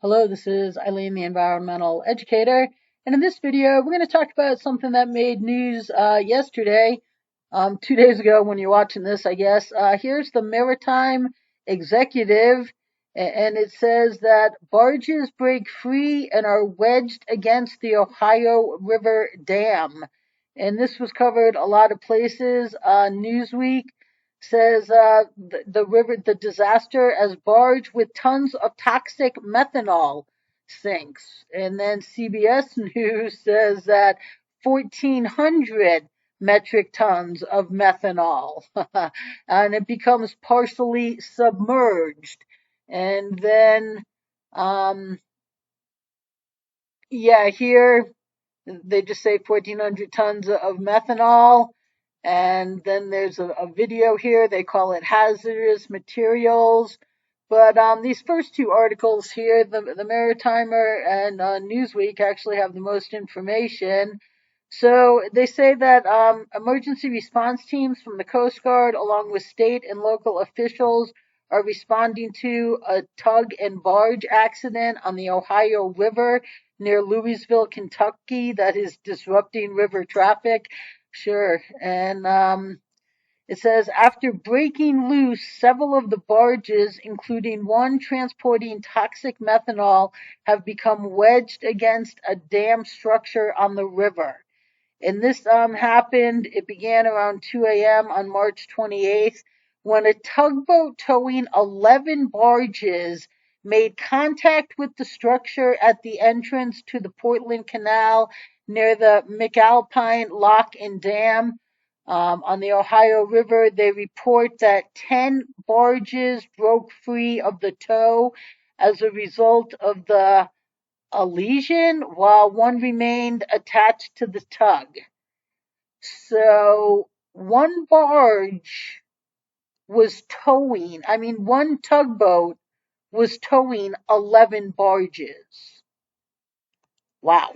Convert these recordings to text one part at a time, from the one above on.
Hello, this is Eileen, the environmental educator, and in this video, we're going to talk about something that made news yesterday, 2 days ago when you're watching this, I guess. Here's the Maritime Executive, and it says that barges break free and are wedged against the Ohio River Dam. And this was covered a lot of places. Newsweek says the disaster as barge with tons of toxic methanol sinks. And then CBS News says that 1,400 metric tons of methanol and it becomes partially submerged. And then, um, yeah, here they just say 1,400 tons of methanol. And then there's a video here. They call it hazardous materials. But these first two articles here, the Maritimer and Newsweek, actually have the most information. So they say that emergency response teams from the Coast Guard, along with state and local officials, are responding to a tug and barge accident on the Ohio River near Louisville, Kentucky, that is disrupting river traffic. Sure. And it says after breaking loose, several of the barges, including one transporting toxic methanol, have become wedged against a dam structure on the river. And this happened, it began around 2 a.m. on March 28th when a tugboat towing 11 barges made contact with the structure at the entrance to the Portland Canal near the McAlpine Lock and Dam on the Ohio River. They report that 10 barges broke free of the tow as a result of the a lesion while one remained attached to the tug. So one barge was towing, one tugboat was towing 11 barges. Wow.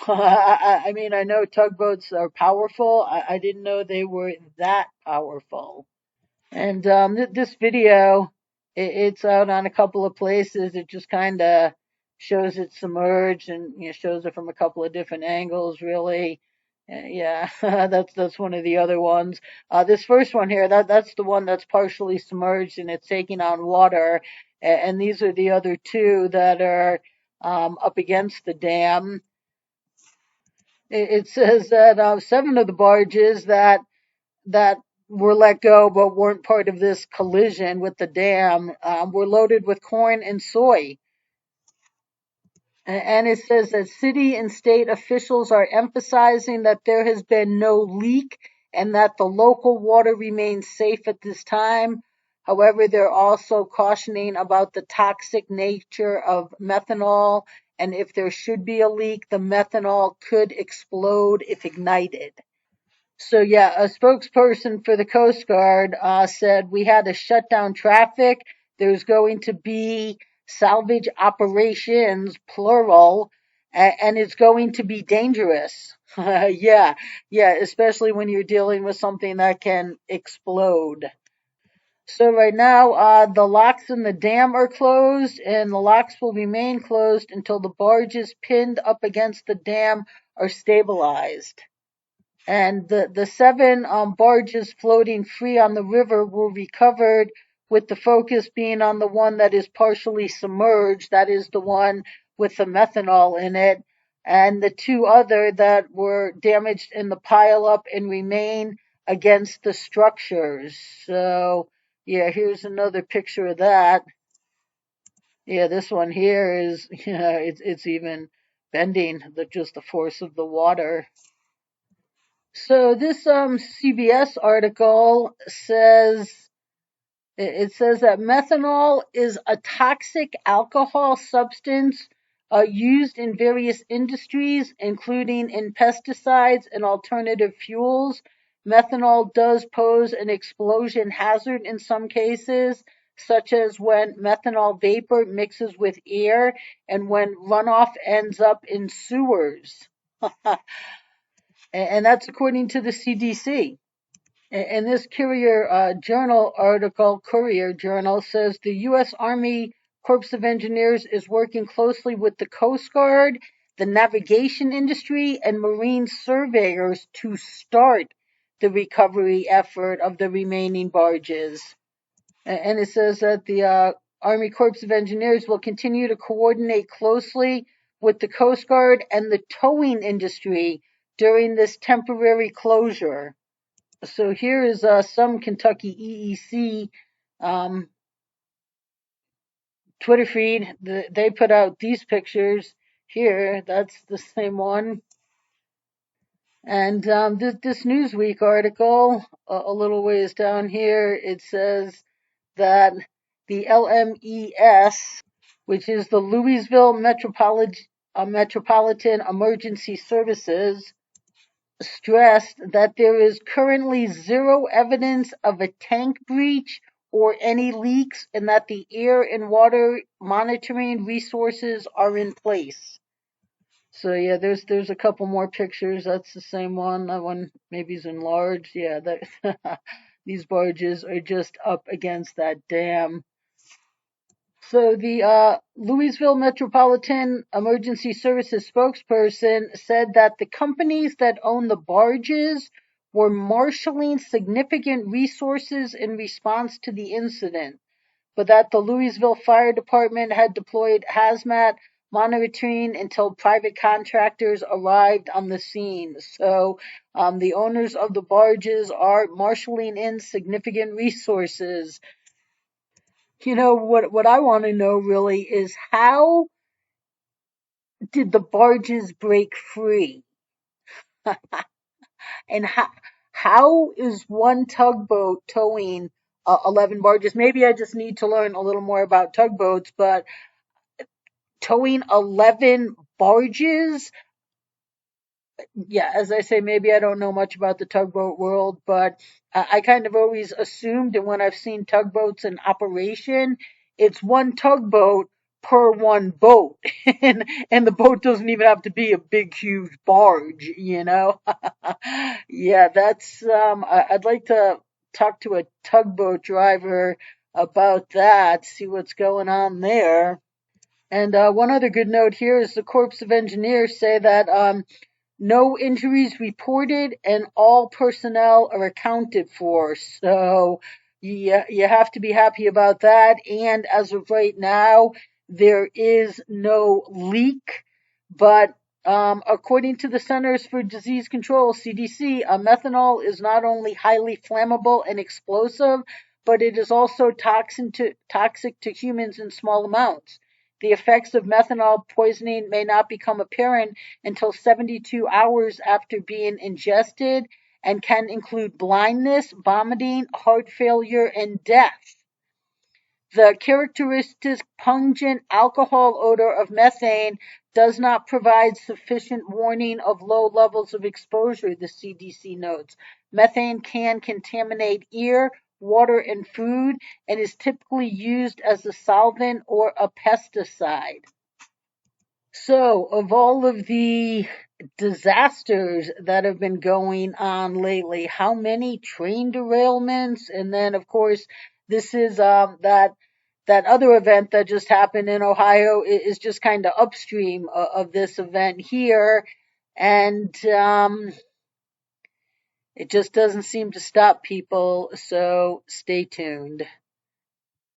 I know tugboats are powerful. I didn't know they were that powerful. And this video, it's out on a couple of places. It just kind of shows it submerged and shows it from a couple of different angles. Really, yeah, that's one of the other ones. This first one here, that's the one that's partially submerged and it's taking on water. And these are the other two that are up against the dam. It says that 7 of the barges that were let go but weren't part of this collision with the dam were loaded with corn and soy. And it says that city and state officials are emphasizing that there has been no leak and that the local water remains safe at this time. However, they're also cautioning about the toxic nature of methanol, and if there should be a leak, the methanol could explode if ignited. So yeah, a spokesperson for the Coast Guard said we had to shut down traffic. There's going to be salvage operations, plural, and it's going to be dangerous. Yeah, yeah, especially when you're dealing with something that can explode. So right now, the locks in the dam are closed, and the locks will remain closed until the barges pinned up against the dam are stabilized. And the 7 barges floating free on the river were recovered, with the focus being on the one that is partially submerged, that is the one with the methanol in it, and the 2 other that were damaged in the pileup and remain against the structures. So yeah, here's another picture of that. Yeah, this one here is it's even bending just the force of the water. So this CBS article says it says that methanol is a toxic alcohol substance used in various industries, including in pesticides and alternative fuels. Methanol does pose an explosion hazard in some cases, such as when methanol vapor mixes with air and when runoff ends up in sewers. And that's according to the CDC. And this Courier Journal article, Courier Journal, says the U.S. Army Corps of Engineers is working closely with the Coast Guard, the navigation industry, and marine surveyors to start the recovery effort of the remaining barges. And it says that the Army Corps of Engineers will continue to coordinate closely with the Coast Guard and the towing industry during this temporary closure. So here is some Kentucky EEC Twitter feed. They put out these pictures here. That's the same one. And this Newsweek article, a little ways down here, it says that the LMES, which is the Louisville Metropolitan Emergency Services, stressed that there is currently zero evidence of a tank breach or any leaks, and that the air and water monitoring resources are in place. So yeah, there's a couple more pictures. That's the same one. That one maybe is enlarged. Yeah, that these barges are just up against that dam. So the Louisville Metropolitan Emergency Services spokesperson said that the companies that own the barges were marshaling significant resources in response to the incident, but that the Louisville Fire Department had deployed hazmat monitoring until private contractors arrived on the scene. So the owners of the barges are marshaling in significant resources. You know, what I want to know really is, how did the barges break free? And how is one tugboat towing 11 barges? Maybe I just need to learn a little more about tugboats, but towing 11 barges? Yeah, as I say, maybe I don't know much about the tugboat world, but I kind of always assumed that when I've seen tugboats in operation, it's one tugboat per one boat. And the boat doesn't even have to be a big, huge barge, you know? Yeah, that's, I'd like to talk to a tugboat driver about that, see what's going on there. And one other good note here is the Corps of Engineers say that no injuries reported and all personnel are accounted for. So you have to be happy about that. And as of right now, there is no leak. But according to the Centers for Disease Control, CDC, methanol is not only highly flammable and explosive, but it is also toxic to humans in small amounts. The effects of methanol poisoning may not become apparent until 72 hours after being ingested, and can include blindness, vomiting, heart failure, and death. The characteristic pungent alcohol odor of methane does not provide sufficient warning of low levels of exposure, the CDC notes. Methane can contaminate air, water, and food, and is typically used as a solvent or a pesticide. So, of all of the disasters that have been going on lately, how many train derailments? And then, of course, this is that other event that just happened in Ohio is just kind of upstream of this event here, and it just doesn't seem to stop people. So, stay tuned.